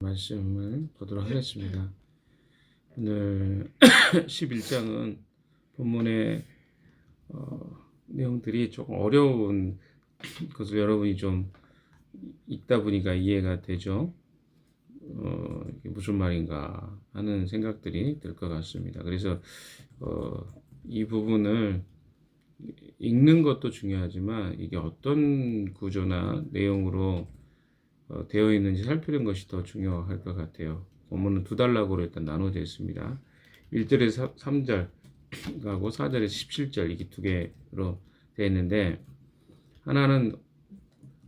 말씀을 보도록 하겠습니다. 오늘 11장은 본문의 내용들이 조금 어려운 것을 여러분이 좀 읽다 보니까 이해가 되죠. 이게 무슨 말인가 하는 생각들이 들 것 같습니다. 그래서 이 부분을 읽는 것도 중요하지만 이게 어떤 구조나 내용으로 되어 있는지 살피는 것이 더 중요할 것 같아요. 본문은 두 단락으로 일단 나눠져 있습니다. 1절에서 3절 하고 4절에서 17절 이게 두 개로 되어 있는데, 하나는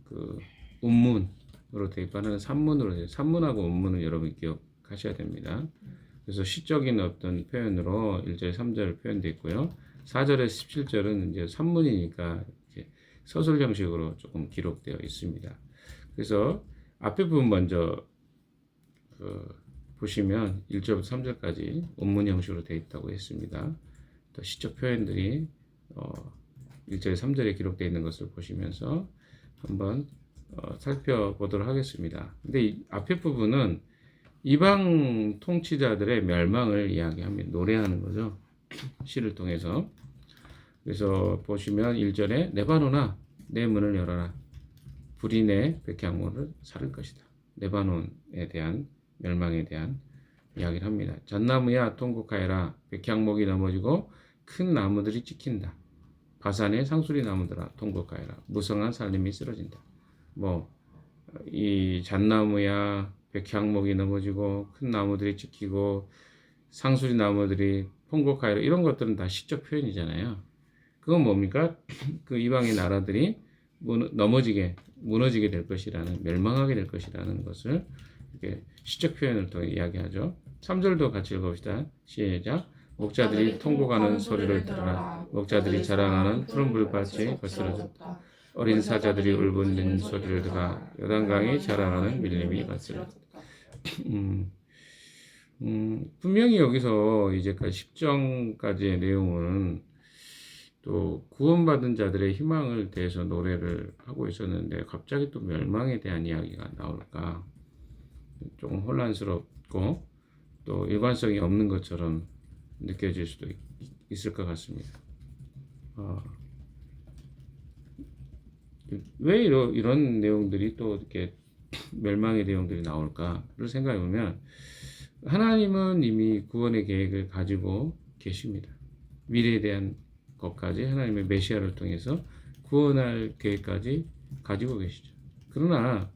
그 운문으로 되어 있고 하나는 산문으로 되어 있어요. 산문하고 운문은 여러분 기억하셔야 됩니다. 그래서 시적인 어떤 표현으로 1절 3절 표현되어 있고요. 4절에서 17절은 이제 산문이니까 이렇게 서술 형식으로 조금 기록되어 있습니다. 그래서 앞에 부분 먼저 보시면 1절부터 3절까지 원문 형식으로 되어 있다고 했습니다. 또 시적 표현들이 1절 3절에 기록되어 있는 것을 보시면서 한번 살펴보도록 하겠습니다. 근데 이 앞에 부분은 이방 통치자들의 멸망을 이야기합니다. 노래하는 거죠. 시를 통해서. 그래서 보시면 1절에 레바논아 내 문을 열어라. 불이 내 백향목을 사를 것이다. 레바논에 대한 멸망에 대한 이야기를 합니다. 잣나무야 통곡하여라. 백향목이 넘어지고 큰 나무들이 찍힌다. 바산의 상수리 나무들아 통곡하여라. 무성한 살림이 쓰러진다. 이 잣나무야 백향목이 넘어지고 큰 나무들이 찍히고 상수리 나무들이 통곡하여라. 이런 것들은 다 시적 표현이잖아요. 그건 뭡니까? 그 이방의 나라들이 무너지게 될 것이라는, 멸망하게 될 것이라는 것을 이렇게 시적 표현을 통해 이야기하죠. 3절도 같이 읽어봅시다. 시작. 목자들이 통곡하는 소리를 들어라. 목자들이 자랑하는 푸른 불밭이 거스러졌다. 어린 사자들이 울부짖는 소리를 들어 요단강이 자라나는 밀림이 거스러졌다. 분명히 여기서 이제까지 10장까지의 내용은 또 구원받은 자들의 희망을 대해서 노래를 하고 있었는데 갑자기 또 멸망에 대한 이야기가 나올까 조금 혼란스럽고 또 일관성이 없는 것처럼 느껴질 수도 있을 것 같습니다. 왜 이런 내용들이 또 이렇게 멸망의 내용들이 나올까를 생각해 보면, 하나님은 이미 구원의 계획을 가지고 계십니다. 미래에 대한 것까지 하나님의 메시아를 통해서 구원할 계획까지 가지고 계시죠. 그러나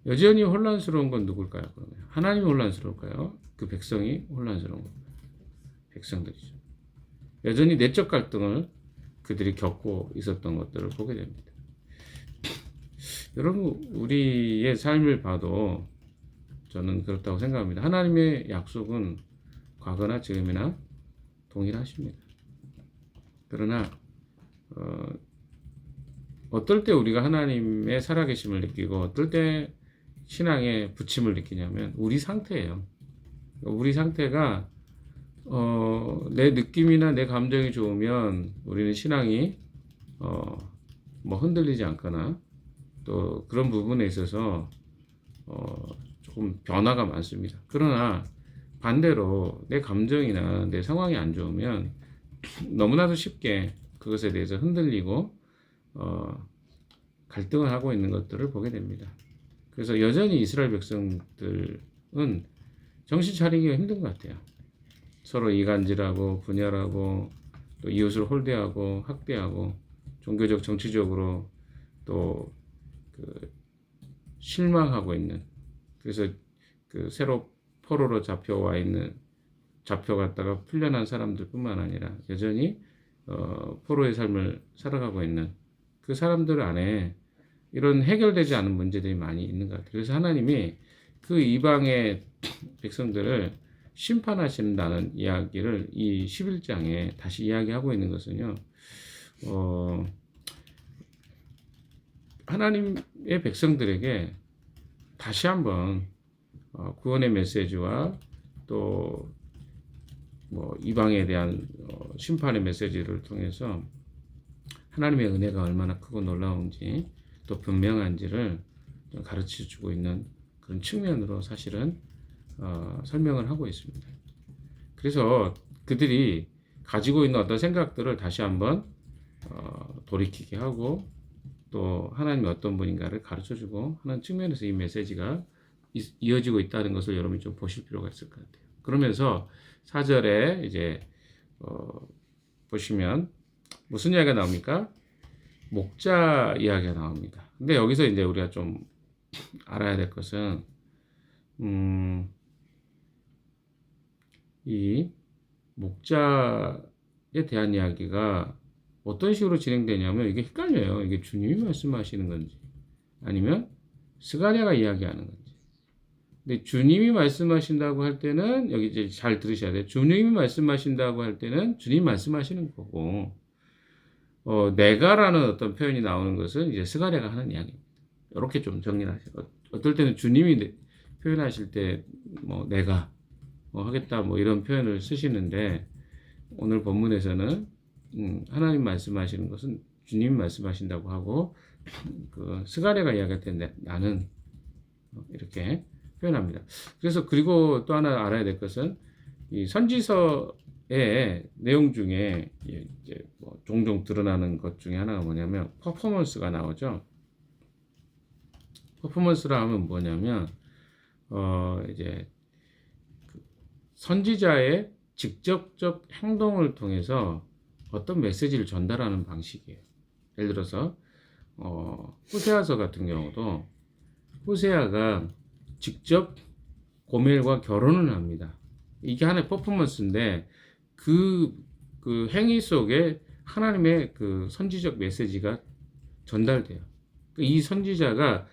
여전히 혼란스러운 건 누굴까요? 그러면 하나님이 혼란스러울까요? 그 백성이 혼란스러운 건가요? 백성들이죠. 여전히 내적 갈등을 그들이 겪고 있었던 것들을 보게 됩니다. 여러분, 우리의 삶을 봐도 저는 그렇다고 생각합니다. 하나님의 약속은 과거나 지금이나 동일하십니다. 그러나 어떨 때 우리가 하나님의 살아계심을 느끼고 어떨 때 신앙의 부침을 느끼냐면 우리 상태예요. 우리 상태가 내 느낌이나 내 감정이 좋으면 우리는 신앙이 흔들리지 않거나 또 그런 부분에 있어서 조금 변화가 많습니다. 그러나 반대로 내 감정이나 내 상황이 안 좋으면 너무나도 쉽게 그것에 대해서 흔들리고 갈등을 하고 있는 것들을 보게 됩니다. 그래서 여전히 이스라엘 백성들은 정신 차리기가 힘든 것 같아요. 서로 이간질하고 분열하고 또 이웃을 홀대하고 학대하고 종교적 정치적으로 또 실망하고 있는, 그래서 새로 포로로 잡혀갔다가 풀려난 사람들뿐만 아니라 여전히 포로의 삶을 살아가고 있는 그 사람들 안에 이런 해결되지 않은 문제들이 많이 있는 것 같아요. 그래서 하나님이 그 이방의 백성들을 심판하신다는 이야기를 이 11장에 다시 이야기하고 있는 것은요, 하나님의 백성들에게 다시 한번 구원의 메시지와 또 이방에 대한 심판의 메시지를 통해서 하나님의 은혜가 얼마나 크고 놀라운지 또 분명한지를 가르쳐 주고 있는 그런 측면으로 사실은 설명을 하고 있습니다. 그래서 그들이 가지고 있는 어떤 생각들을 다시 한번 돌이키게 하고 또 하나님이 어떤 분인가를 가르쳐주고 하는 측면에서 이 메시지가 이어지고 있다는 것을 여러분이 좀 보실 필요가 있을 것 같아요. 그러면서 4절에 이제 보시면 무슨 이야기가 나옵니까? 목자 이야기가 나옵니다. 근데 여기서 이제 우리가 좀 알아야 될 것은 이 목자에 대한 이야기가 어떤 식으로 진행되냐면 이게 헷갈려요. 이게 주님이 말씀하시는 건지 아니면 스가랴가 이야기하는 건지. 근데 주님이 말씀하신다고 할 때는 여기 이제 잘 들으셔야 돼요. 주님이 말씀하신다고 할 때는 주님 말씀하시는 거고 내가라는 어떤 표현이 나오는 것은 이제 스가랴가 하는 이야기입니다. 이렇게 좀 정리를 하세요. 어떨 때는 주님이 표현하실 때 뭐 내가 하겠다 뭐 이런 표현을 쓰시는데 오늘 본문에서는 하나님 말씀하시는 것은 주님 말씀하신다고 하고 그 스가랴가 이야기할 때 나는 이렇게 표현합니다. 그래서 그리고 또 하나 알아야 될 것은 이 선지서의 내용 중에 이제 뭐 종종 드러나는 것 중에 하나가 뭐냐면 퍼포먼스가 나오죠. 퍼포먼스라 하면 뭐냐면 이제 선지자의 직접적 행동을 통해서 어떤 메시지를 전달하는 방식이에요. 예를 들어서 호세아서 같은 경우도 호세아가 직접 고멜과 결혼을 합니다. 이게 하나의 퍼포먼스인데 그 행위 속에 하나님의 그 선지적 메시지가 전달돼요. 이 선지자가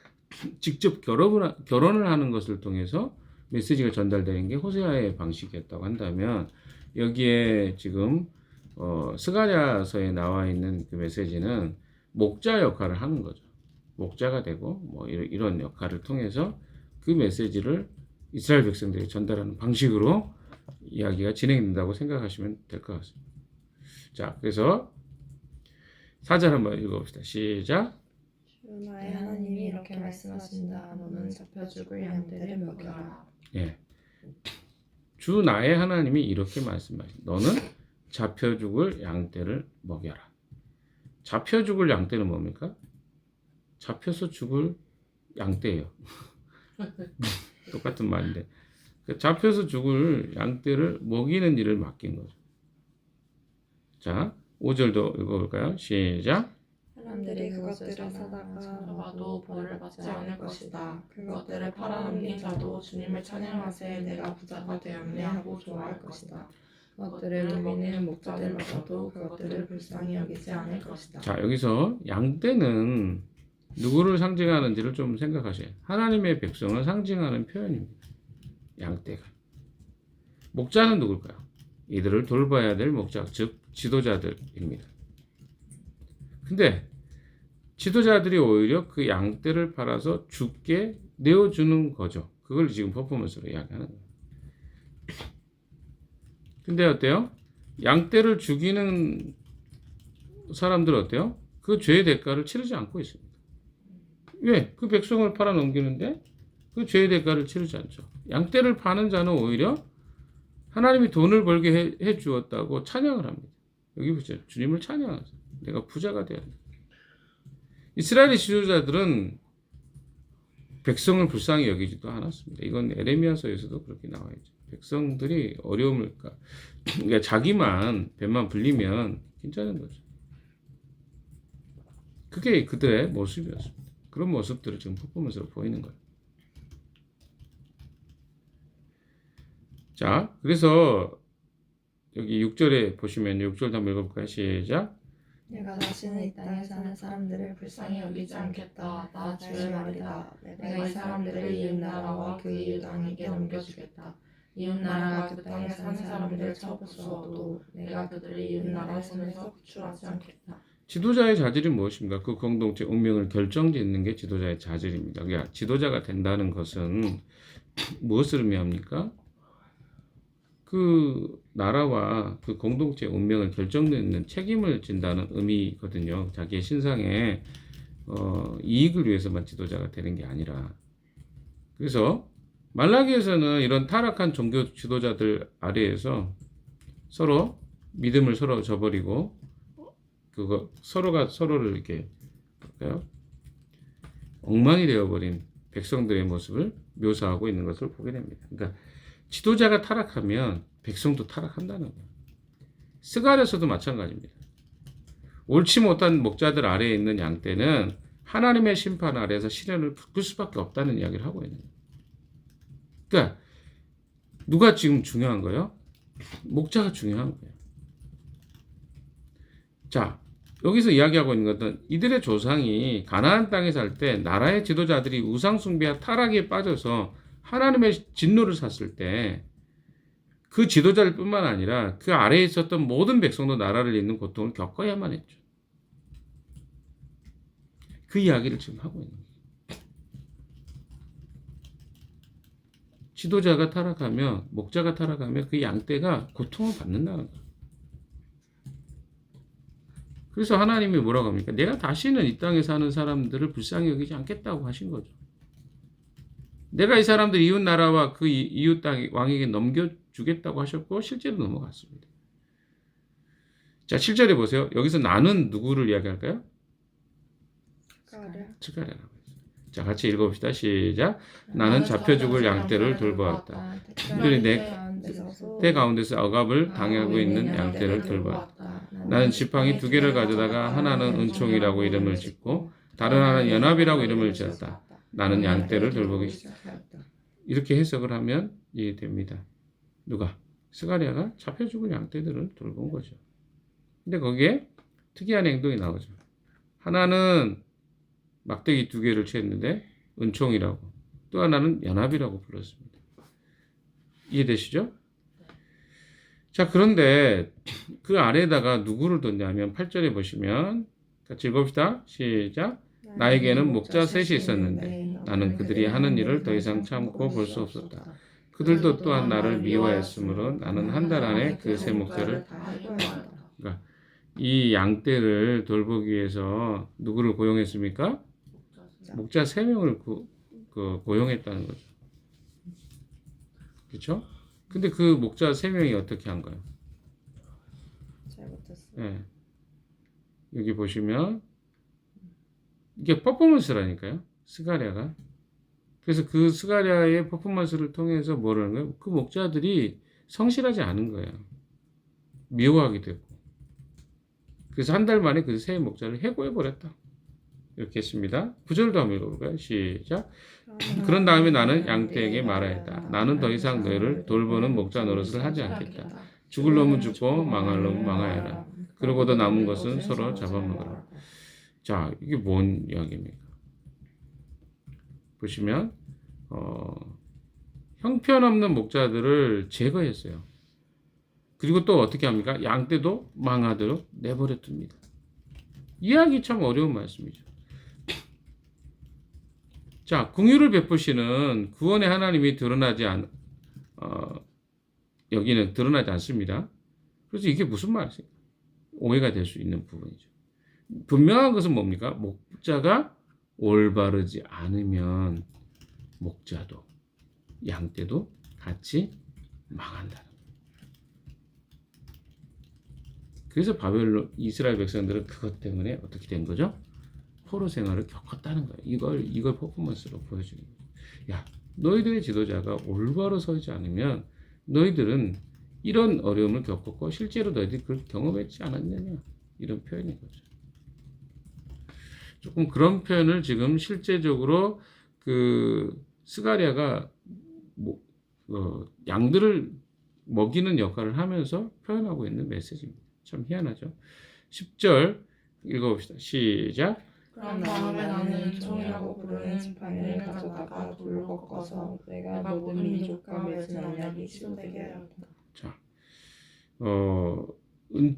직접 결혼을 하는 것을 통해서 메시지가 전달되는 게 호세아의 방식이었다고 한다면 여기에 지금 스가랴서에 나와 있는 그 메시지는 목자 역할을 하는 거죠. 목자가 되고 뭐 이런 역할을 통해서 그 메시지를 이스라엘 백성들에게 전달하는 방식으로 이야기가 진행된다고 생각하시면 될 것 같습니다. 자, 그래서 4절 한번 읽어봅시다. 시작. 주 나의 하나님이 이렇게 말씀하신다. 너는 잡혀 죽을 양떼를 먹여라. 예. 주 나의 하나님이 이렇게 말씀하신다. 너는 잡혀 죽을 양떼를 먹여라. 잡혀 죽을 양떼는 뭡니까? 잡혀서 죽을 양떼예요. 똑같은 말인데 잡혀서 죽을 양떼를 먹이는 일을 맡긴 거죠. 자, 5절도 읽어볼까요? 시작. 사람들이 그것들을 사다가 잡아도 벌을 받지 않을 것이다. 그것들을 팔아넘긴 자도 주님을 찬양하세 내가 부자가 되었네 하고 좋아할 것이다. 그것들을 누비는 목자들마저도 그것들을 불쌍히 여기지 않을 것이다. 자, 여기서 양떼는 누구를 상징하는지를 좀 생각하셔야 해요. 하나님의 백성을 상징하는 표현입니다. 양떼가. 목자는 누굴까요? 이들을 돌봐야 될 목자, 즉 지도자들입니다. 근데 지도자들이 오히려 그 양떼를 팔아서 죽게 내어주는 거죠. 그걸 지금 퍼포먼스로 이야기하는 거예요. 근데 어때요? 양떼를 죽이는 사람들은 어때요? 그 죄의 대가를 치르지 않고 있습니다. 왜? 그 백성을 팔아 넘기는데 그 죄의 대가를 치르지 않죠. 양떼를 파는 자는 오히려 하나님이 돈을 벌게 해 주었다고 찬양을 합니다. 여기 보세요. 주님을 찬양하세요. 내가 부자가 되었다. 이스라엘의 지도자들은 백성을 불쌍히 여기지도 않았습니다. 이건 에레미야서에서도 그렇게 나와 있죠. 백성들이 어려움을 그러니까 자기만 배만 불리면 괜찮은 거죠. 그게 그들의 모습이었습니다. 그런 모습들을 지금 퍼포먼스로 보이는 거예요. 자, 그래서 여기 6절에 보시면 6절 한번 읽어볼까요? 시작. 내가 다시는 이 땅에 사는 사람들을 불쌍히 여기지 않겠다. 나 주의 말이다. 내가 이 사람들을 이웃나라와 그 이웃왕에게 넘겨주겠다. 이웃나라가 그 땅에 사는 사람들을 쳐부수어도 내가 그들을 이웃나라의 손에서 구출하지 않겠다. 지도자의 자질이 무엇입니까? 그 공동체 운명을 결정짓는 게 지도자의 자질입니다. 그러니까 지도자가 된다는 것은 무엇을 의미합니까? 그 나라와 그 공동체 운명을 결정짓는 책임을 진다는 의미거든요. 자기의 신상의 이익을 위해서만 지도자가 되는 게 아니라 그래서 말라기에서는 이런 타락한 종교 지도자들 아래에서 서로 믿음을 서로 저버리고 그거 서로가 서로를 이렇게 볼까요? 엉망이 되어버린 백성들의 모습을 묘사하고 있는 것을 보게 됩니다. 그러니까 지도자가 타락하면 백성도 타락한다는 거예요. 스갈에서도 마찬가지입니다. 옳지 못한 목자들 아래에 있는 양떼는 하나님의 심판 아래에서 시련을 겪을 수밖에 없다는 이야기를 하고 있는 거예요. 그러니까 누가 지금 중요한 거예요? 목자가 중요한 거예요. 자, 여기서 이야기하고 있는 것은 이들의 조상이 가나안 땅에 살 때 나라의 지도자들이 우상 숭배와 타락에 빠져서 하나님의 진노를 샀을 때 그 지도자들 뿐만 아니라 그 아래에 있었던 모든 백성도 나라를 잇는 고통을 겪어야만 했죠. 그 이야기를 지금 하고 있는 거예요. 지도자가 타락하면, 목자가 타락하면 그 양떼가 고통을 받는다는 거예요. 그래서 하나님이 뭐라고 합니까? 내가 다시는 이 땅에 사는 사람들을 불쌍히 여기지 않겠다고 하신 거죠. 내가 이 사람들 이웃 나라와 그 이웃 땅 왕에게 넘겨주겠다고 하셨고 실제로 넘어갔습니다. 자, 7절에 보세요. 여기서 나는 누구를 이야기할까요? 스가랴라고 했어요. 자, 같이 읽어봅시다. 시작. 나는 잡혀 죽을 양떼를 돌보았다. 이들이 내 때 가운데서 억압을 당하고 있는 양떼를 돌보았다. 나는 지팡이 2개를 가져다가 하나는 은총이라고 이름을 짓고 다른 하나는 연합이라고 이름을 지었다. 나는 양떼를 돌보기 시작하였다. 이렇게 해석을 하면 이해됩니다. 누가? 스가랴가 잡혀 죽은 양떼들을 돌본 거죠. 근데 거기에 특이한 행동이 나오죠. 하나는 막대기 2개를 취했는데 은총이라고, 또 하나는 연합이라고 불렀습니다. 이해되시죠? 자, 그런데 그 아래에다가 누구를 뒀냐면 8절에 보시면 같이 읽읍시다. 시작. 나에게는 목자 셋이 있었는데 나는 그들이 하는 일을 더 이상 참고 볼 수 없었다. 그들도 또한 나를 미워했으므로 나는 한 달 안에 그 세 목자를 그러니까 이 양떼를 돌보기 위해서 누구를 고용했습니까? 목자 3명을 고용했다는 거죠. 그렇죠? 근데 그 목자 3명이 어떻게 한 거예요? 잘못했어요. 네. 여기 보시면 이게 퍼포먼스라니까요. 스가랴가. 그래서 그 스가랴의 퍼포먼스를 통해서 뭐를 하는 거예요? 그 목자들이 성실하지 않은 거예요. 미워하게 됐고. 그래서 한 달 만에 그 세 목자를 해고해버렸다. 이렇게 했습니다. 9절도 한번 읽어볼까요? 시작. 그런 다음에 나는 양떼에게 말하였다. 나는 더 이상 너희를 돌보는 목자 노릇을 하지 않겠다. 죽을 놈은 죽고 망할 놈은 망하여라. 그러고도 남은 것은 서로 잡아먹으라. 자, 이게 뭔 이야기입니까? 보시면 형편없는 목자들을 제거했어요. 그리고 또 어떻게 합니까? 양떼도 망하도록 내버려 둡니다. 이해하기 참 어려운 말씀이죠. 자, 긍휼을 베푸시는 구원의 하나님이 여기는 드러나지 않습니다. 그래서 이게 무슨 말이에요? 오해가 될 수 있는 부분이죠. 분명한 것은 뭡니까? 목자가 올바르지 않으면 목자도 양떼도 같이 망한다는 거예요. 그래서 이스라엘 백성들은 그것 때문에 어떻게 된 거죠? 포로 생활을 겪었다는 거예요. 이걸 퍼포먼스로 보여주는 거예요. 야, 너희들의 지도자가 올바로 서지 않으면 너희들은 이런 어려움을 겪었고 실제로 너희들이 그걸 경험했지 않았느냐, 이런 표현인 거죠. 조금 그런 표현을 지금 실제적으로 그 스가랴가 양들을 먹이는 역할을 하면서 표현하고 있는 메시지입니다. 참 희한하죠. 10절 읽어봅시다. 시작. 그런 다음에 나는 은총이라고 부르는 지팡이를 가져다가 돌로 꺾어서 내가 모든 민족과 맺은 언약이 취소되게 하였다. 자,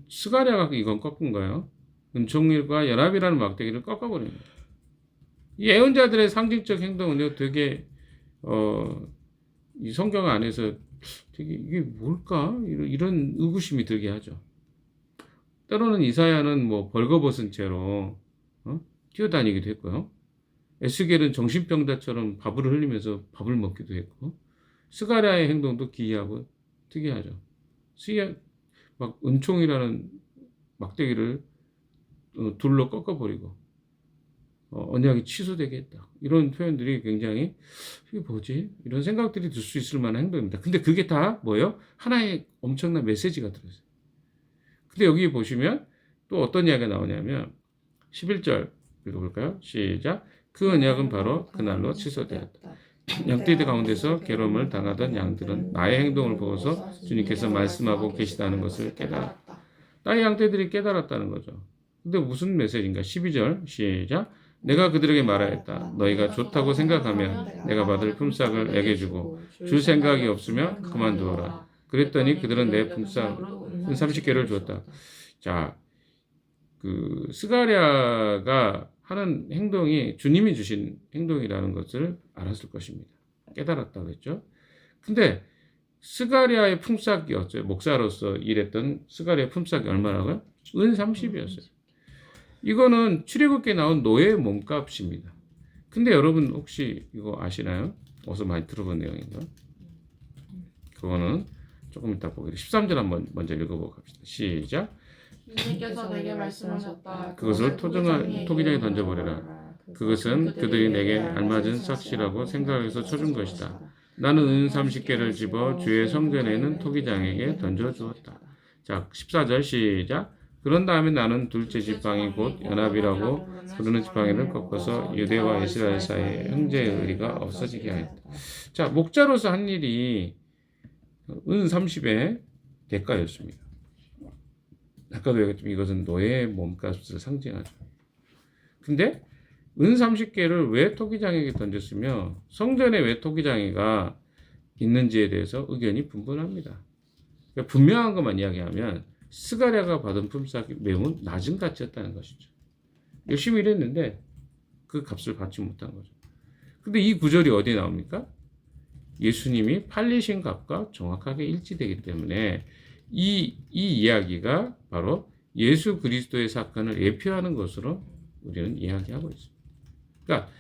스가랴가 이건 꺾은 거예요. 은총일과 연합이라는 막대기를 꺾어버립니다. 이 예언자들의 상징적 행동은요, 되게 이 성경 안에서 되게 이게 뭘까? 이런 의구심이 들게 하죠. 때로는 이사야는 뭐 벌거벗은 채로 뛰어다니기도 했고요. 에스겔은 정신병자처럼 밥을 흘리면서 밥을 먹기도 했고, 스가랴의 행동도 기이하고 특이하죠. 막 은총이라는 막대기를 둘로 꺾어버리고 언약이 취소되게 했다. 이런 표현들이 굉장히 이게 뭐지? 이런 생각들이 들 수 있을 만한 행동입니다. 근데 그게 다 뭐예요? 하나의 엄청난 메시지가 들어있어요. 근데 여기 보시면 또 어떤 이야기가 나오냐면 11절 읽어볼까요? 시작. 그 언약은 바로 그날로 취소되었다. 양떼들 가운데서 괴로움을 당하던 양들은 나의 행동을 보고서 주님께서 말씀하고 계시다는 것을 깨달았다. 나의 양떼들이 깨달았다는 거죠. 근데 무슨 메시지인가? 12절 시작. 내가 그들에게 말하였다. 너희가 좋다고 생각하면 내가 받을 품삯을 내게 주고 줄 생각이 없으면 그만두어라. 그랬더니 그들은 내 품삯으로 30개를 주었다. 자, 그 스가랴가 하는 행동이 주님이 주신 행동이라는 것을 알았을 것입니다. 깨달았다고 했죠. 근데 스가랴의 품삯이었죠. 목사로서 일했던 스가랴의 품삯이 얼마라고요? 은 30이었어요. 이거는 출애굽기에 나온 노예의 몸값입니다. 근데 여러분 혹시 이거 아시나요? 어디서 많이 들어본 내용인가? 그거는 조금 이따 보기로 13절 한번 먼저 읽어보고 갑시다. 시작. 주님께서 내게 말씀하셨다. 그것을 토기장에 던져버려라. 그것은 그들이 내게 알맞은 삭시라고 생각해서 쳐준 것이다. 나는 은 30개를 집어 주의 성전에 있는 토기장에게 던져주었다. 자, 14절 시작. 그런 다음에 나는 둘째 지팡이 곧 연합이라고 부르는 지팡이를 꺾어서 유대와 이스라엘 사이에 형제의 의리가 없어지게 하였다. 자, 목자로서 한 일이 은 30의 대가였습니다. 아까도 얘기했지만 이것은 노예의 몸값을 상징하죠. 근데 은 30개를 왜 토기장에게 던졌으며 성전에 왜 토기장이가 있는지에 대해서 의견이 분분합니다. 그러니까 분명한 것만 이야기하면 스가랴가 받은 품삯이 매우 낮은 가치였다는 것이죠. 열심히 일했는데 그 값을 받지 못한 거죠. 근데 이 구절이 어디에 나옵니까? 예수님이 팔리신 값과 정확하게 일치되기 때문에 이 이야기가 바로 예수 그리스도의 사건을 예표하는 것으로 우리는 이야기하고 있습니다. 그러니까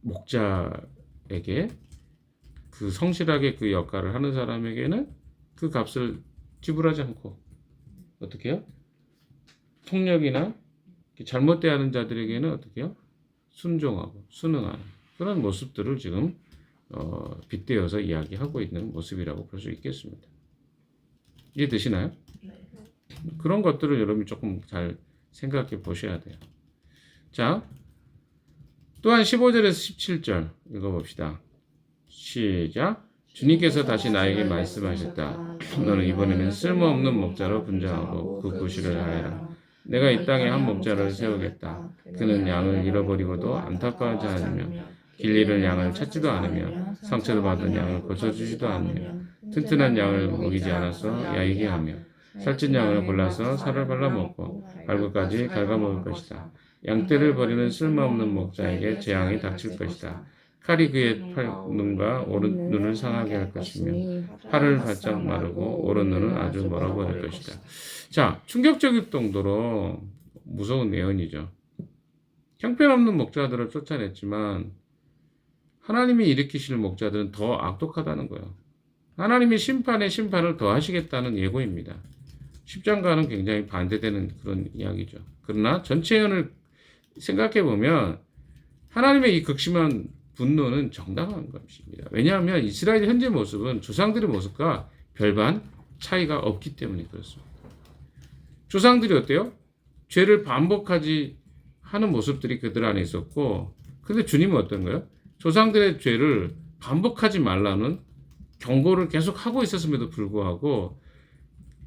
목자에게 그 성실하게 그 역할을 하는 사람에게는 그 값을 지불하지 않고 어떻게 해요? 폭력이나 잘못대하는 자들에게는 어떻게 해요? 순종하고 순응하는 그런 모습들을 지금 빗대어서 이야기하고 있는 모습이라고 볼 수 있겠습니다. 이해되시나요? 네. 그런 것들을 여러분이 조금 잘 생각해 보셔야 돼요. 자, 또한 15절에서 17절 읽어봅시다. 시작. 주님께서 다시 나에게 말씀하셨다. 너는 이번에는 쓸모없는 목자로 분장하고 그 구실을 하여라. 내가 이 땅에 한 목자를 세우겠다. 그는 양을 잃어버리고도 안타까워하지 않으며 길 잃은 양을 찾지도 않으며 상처를 받은 양을 고쳐주지도 않으며 튼튼한 양을 먹이지 않아서 야이게 하며 살찐 양을 골라서 살을 발라먹고 발구까지 갉아먹을 것이다. 양떼를 버리는 쓸모없는 목자에게 재앙이 닥칠 것이다. 칼이 그의 눈과 오른 눈을 상하게 할 것이며 팔을 바짝 마르고 오른 눈은 아주 멀어버릴 것이다. 자, 충격적일 정도로 무서운 예언이죠. 형편없는 목자들을 쫓아냈지만 하나님이 일으키실 목자들은 더 악독하다는 거예요. 하나님이 심판에 심판을 더 하시겠다는 예고입니다. 10장과는 굉장히 반대되는 그런 이야기죠. 그러나 전체 예언을 생각해 보면 하나님의 이 극심한 분노는 정당한 것입니다. 왜냐하면 이스라엘 현재 모습은 조상들의 모습과 별반 차이가 없기 때문에 그렇습니다. 조상들이 어때요? 죄를 반복하지 하는 모습들이 그들 안에 있었고, 근데 주님은 어떤 거예요? 조상들의 죄를 반복하지 말라는 경고를 계속 하고 있었음에도 불구하고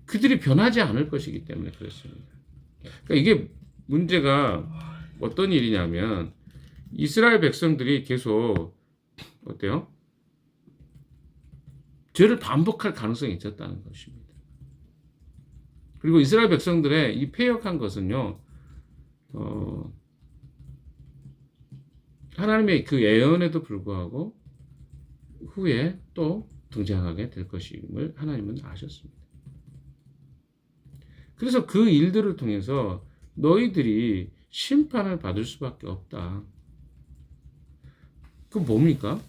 그들이 변하지 않을 것이기 때문에 그렇습니다. 그러니까 이게 문제가 어떤 일이냐면 이스라엘 백성들이 계속 어때요? 죄를 반복할 가능성이 있었다는 것입니다. 그리고 이스라엘 백성들의 이 패역한 것은요, 하나님의 그 예언에도 불구하고 후에 또 등장하게 될 것임을 하나님은 아셨습니다. 그래서 그 일들을 통해서 너희들이 심판을 받을 수밖에 없다. 그 뭡니까?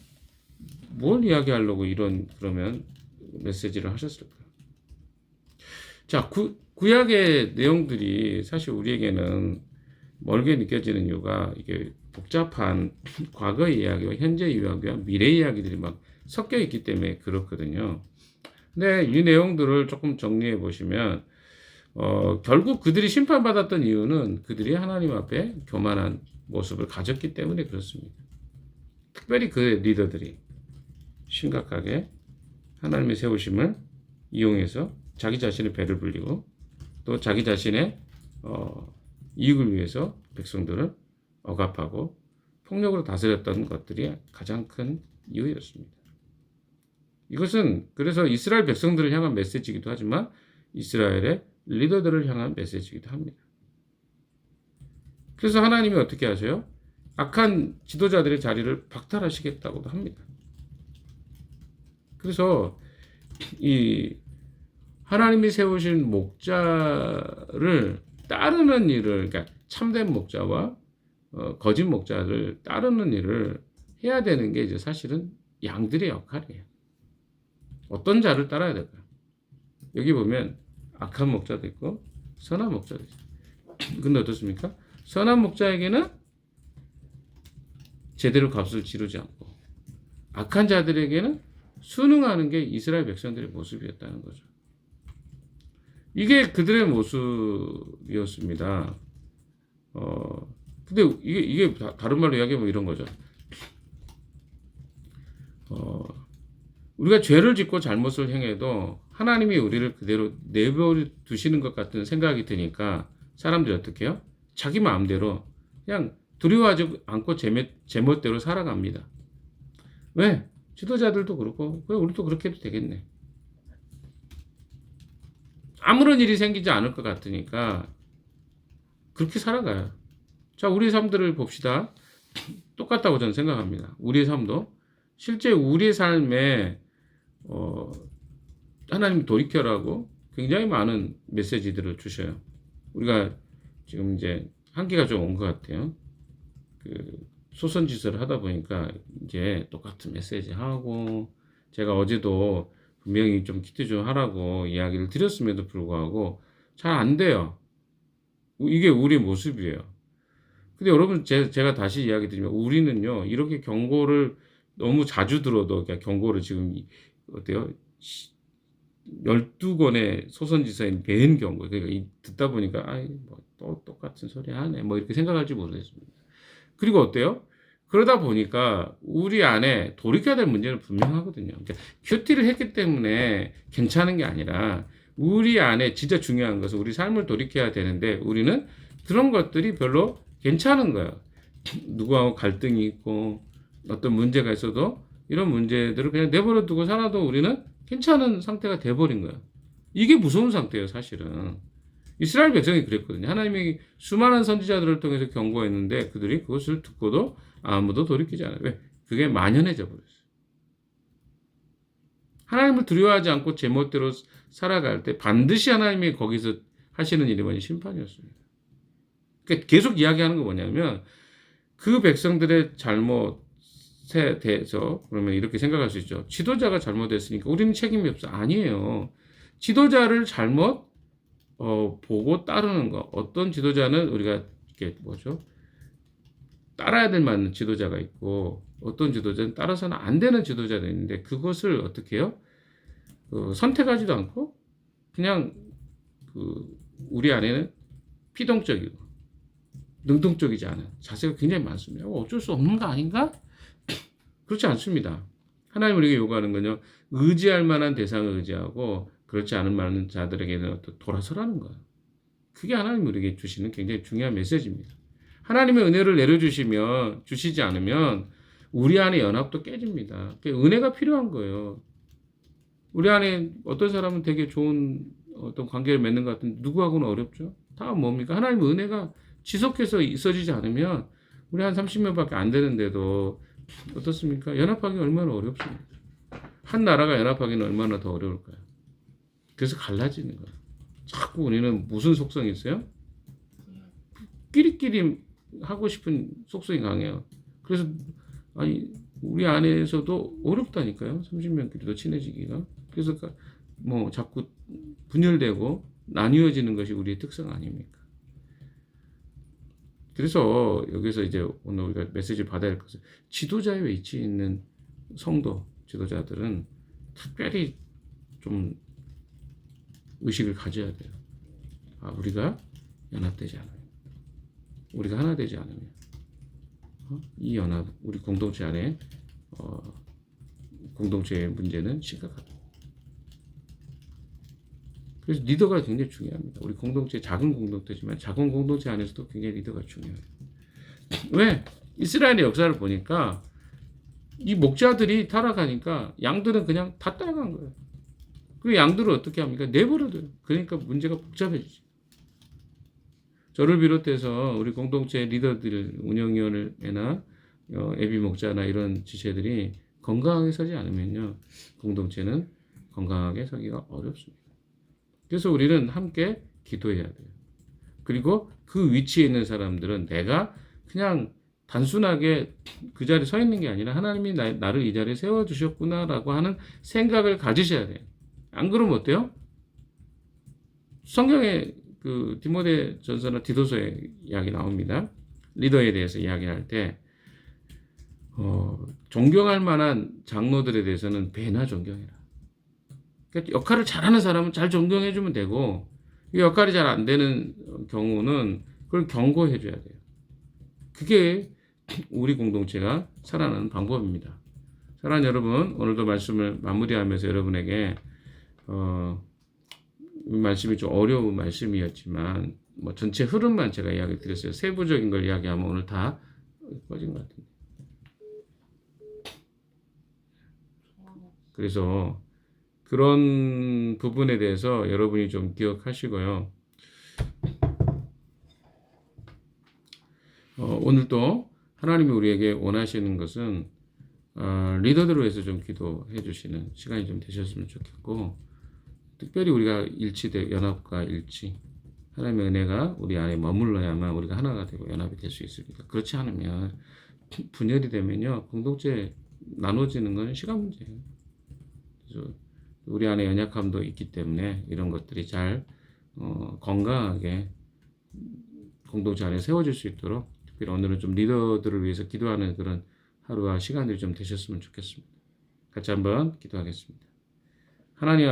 뭘 이야기하려고 이런 그러면 메시지를 하셨을까? 자, 구약의 내용들이 사실 우리에게는 멀게 느껴지는 이유가 이게 복잡한 과거의 이야기와 현재 이야기와 미래 이야기들이 막 섞여 있기 때문에 그렇거든요. 근데 이 내용들을 조금 정리해 보시면 결국 그들이 심판받았던 이유는 그들이 하나님 앞에 교만한 모습을 가졌기 때문에 그렇습니다. 특별히 그 리더들이 심각하게 하나님의 세우심을 이용해서 자기 자신의 배를 불리고 또 자기 자신의 이익을 위해서 백성들을 억압하고 폭력으로 다스렸던 것들이 가장 큰 이유였습니다. 이것은 그래서 이스라엘 백성들을 향한 메시지이기도 하지만 이스라엘의 리더들을 향한 메시지이기도 합니다. 그래서 하나님이 어떻게 하세요? 악한 지도자들의 자리를 박탈하시겠다고도 합니다. 그래서 이 하나님이 세우신 목자를 따르는 일을, 그러니까 참된 목자와 거짓 목자를 따르는 일을 해야 되는 게 이제 사실은 양들의 역할이에요. 어떤 자를 따라야 될까요? 여기 보면 악한 목자도 있고 선한 목자도 있어요. 근데 어떻습니까? 선한 목자에게는 제대로 값을 치르지 않고 악한 자들에게는 순응하는 게 이스라엘 백성들의 모습이었다는 거죠. 이게 그들의 모습이었습니다. 근데 이게 다른 말로 이야기하면 이런 거죠. 우리가 죄를 짓고 잘못을 행해도 하나님이 우리를 그대로 내버려 두시는 것 같은 생각이 드니까 사람들이 어떻게 해요? 자기 마음대로 그냥 두려워하지 않고 제멋대로 살아갑니다. 왜? 지도자들도 그렇고 왜 우리도 그렇게 해도 되겠네. 아무런 일이 생기지 않을 것 같으니까 그렇게 살아가요. 자, 우리 삶들을 봅시다. 똑같다고 저는 생각합니다. 우리의 삶도 실제 우리의 삶에 하나님 돌이켜라고 굉장히 많은 메시지들을 주셔요. 우리가 지금 이제 한계가 좀 온 것 같아요. 그 소선지서를 하다 보니까 이제 똑같은 메시지 하고 제가 어제도 분명히 좀 키트 좀 하라고 이야기를 드렸음에도 불구하고 잘 안 돼요. 이게 우리의 모습이에요. 근데 여러분 제가 다시 이야기 드리면 우리는요 이렇게 경고를 너무 자주 들어도 그러니까 경고를 지금 어때요? 12권의 소선지서인 개인 경고 그러니까 듣다 보니까 아이 뭐 또 똑같은 소리 하네 뭐 이렇게 생각할지 모르겠습니다. 그리고 어때요? 그러다 보니까 우리 안에 돌이켜야 될 문제는 분명하거든요. 그러니까 큐티를 했기 때문에 괜찮은 게 아니라 우리 안에 진짜 중요한 것은 우리 삶을 돌이켜야 되는데 우리는 그런 것들이 별로 괜찮은 거예요. 누구하고 갈등이 있고 어떤 문제가 있어도 이런 문제들을 그냥 내버려 두고 살아도 우리는 괜찮은 상태가 돼버린 거예요. 이게 무서운 상태예요, 사실은. 이스라엘 백성이 그랬거든요. 하나님이 수많은 선지자들을 통해서 경고했는데 그들이 그것을 듣고도 아무도 돌이키지 않아요. 왜? 그게 만연해져 버렸어요. 하나님을 두려워하지 않고 제멋대로 살아갈 때 반드시 하나님이 거기서 하시는 일이 뭐냐? 심판이었습니다. 그러니까 계속 이야기하는 건 뭐냐면 그 백성들의 잘못에 대해서 그러면 이렇게 생각할 수 있죠. 지도자가 잘못했으니까 우리는 책임이 없어. 아니에요. 지도자를 잘못 보고 따르는 거. 어떤 지도자는 우리가 이렇게 뭐죠? 따라야 될 만한 지도자가 있고 어떤 지도자는 따라서는 안 되는 지도자도 있는데 그것을 어떻게 해요? 선택하지도 않고 그냥 우리 안에는 피동적이고 능동적이지 않은 자세가 굉장히 많습니다. 어쩔 수 없는 거 아닌가? 그렇지 않습니다. 하나님 우리에게 요구하는 건요. 의지할 만한 대상을 의지하고 그렇지 않은 많은 자들에게는 돌아서라는 거예요. 그게 하나님 우리에게 주시는 굉장히 중요한 메시지입니다. 하나님의 은혜를 주시지 않으면 우리 안에 연합도 깨집니다. 은혜가 필요한 거예요. 우리 안에 어떤 사람은 되게 좋은 어떤 관계를 맺는 것 같은데 누구하고는 어렵죠? 다 뭡니까? 하나님의 은혜가 지속해서 있어지지 않으면 우리 한 30명밖에 안 되는데도 어떻습니까? 연합하기 얼마나 어렵습니까? 한 나라가 연합하기는 얼마나 더 어려울까요? 그래서 갈라지는 거예요. 자꾸 우리는 무슨 속성이 있어요? 끼리끼리 하고 싶은 속성이 강해요. 그래서 우리 안에서도 어렵다니까요. 30명끼리도 친해지기가. 그래서 뭐 자꾸 분열되고 나뉘어지는 것이 우리의 특성 아닙니까? 그래서 여기서 이제 오늘 우리가 메시지 받아야 할 것은 지도자의 위치에 있는 성도 지도자들은 특별히 좀 의식을 가져야 돼요. 우리가 연합되지 않으면, 우리가 하나 되지 않으면, 이 연합, 우리 공동체 안에 공동체의 문제는 심각하다. 그래서 리더가 굉장히 중요합니다. 우리 공동체, 작은 공동체지만 작은 공동체 안에서도 굉장히 리더가 중요해요. 왜? 이스라엘의 역사를 보니까 이 목자들이 타락하니까 양들은 그냥 다 따라간 거예요. 그리고 양들을 어떻게 합니까? 내버려둬요. 그러니까 문제가 복잡해지죠. 저를 비롯해서 우리 공동체 리더들, 운영위원회나 예비 목자나 이런 지체들이 건강하게 서지 않으면요, 공동체는 건강하게 서기가 어렵습니다. 그래서 우리는 함께 기도해야 돼요. 그리고 그 위치에 있는 사람들은 내가 그냥 단순하게 그 자리에 서 있는 게 아니라 하나님이 나를 이 자리에 세워주셨구나라고 하는 생각을 가지셔야 돼요. 안 그러면 어때요? 성경에 그 디모데 전서나 디도서에 이야기 나옵니다. 리더에 대해서 이야기할 때 존경할 만한 장로들에 대해서는 배나 존경해라. 그러니까 역할을 잘하는 사람은 잘 존경해주면 되고, 이 역할이 잘 안 되는 경우는 그걸 경고해줘야 돼요. 그게 우리 공동체가 살아나는 방법입니다. 사랑하는 여러분, 오늘도 말씀을 마무리하면서 여러분에게 이 말씀이 좀 어려운 말씀이었지만 뭐 전체 흐름만 제가 이야기 드렸어요. 세부적인 걸 이야기하면 오늘 다 꺼진 것 같은데. 그래서 그런 부분에 대해서 여러분이 좀 기억하시고요. 오늘도 하나님이 우리에게 원하시는 것은 리더들을 위해서 좀 기도해 주시는 시간이 좀 되셨으면 좋겠고, 특별히 우리가 연합과 일치, 하나님의 은혜가 우리 안에 머물러야만 우리가 하나가 되고 연합이 될 수 있습니다. 그렇지 않으면 분열이 되면요, 공동체 나눠지는 건 시간 문제예요. 그래서 우리 안에 연약함도 있기 때문에 이런 것들이 잘 건강하게 공동체 안에 세워질 수 있도록, 특별히 오늘은 좀 리더들을 위해서 기도하는 그런 하루와 시간들이 좀 되셨으면 좋겠습니다. 같이 한번 기도하겠습니다. 하나님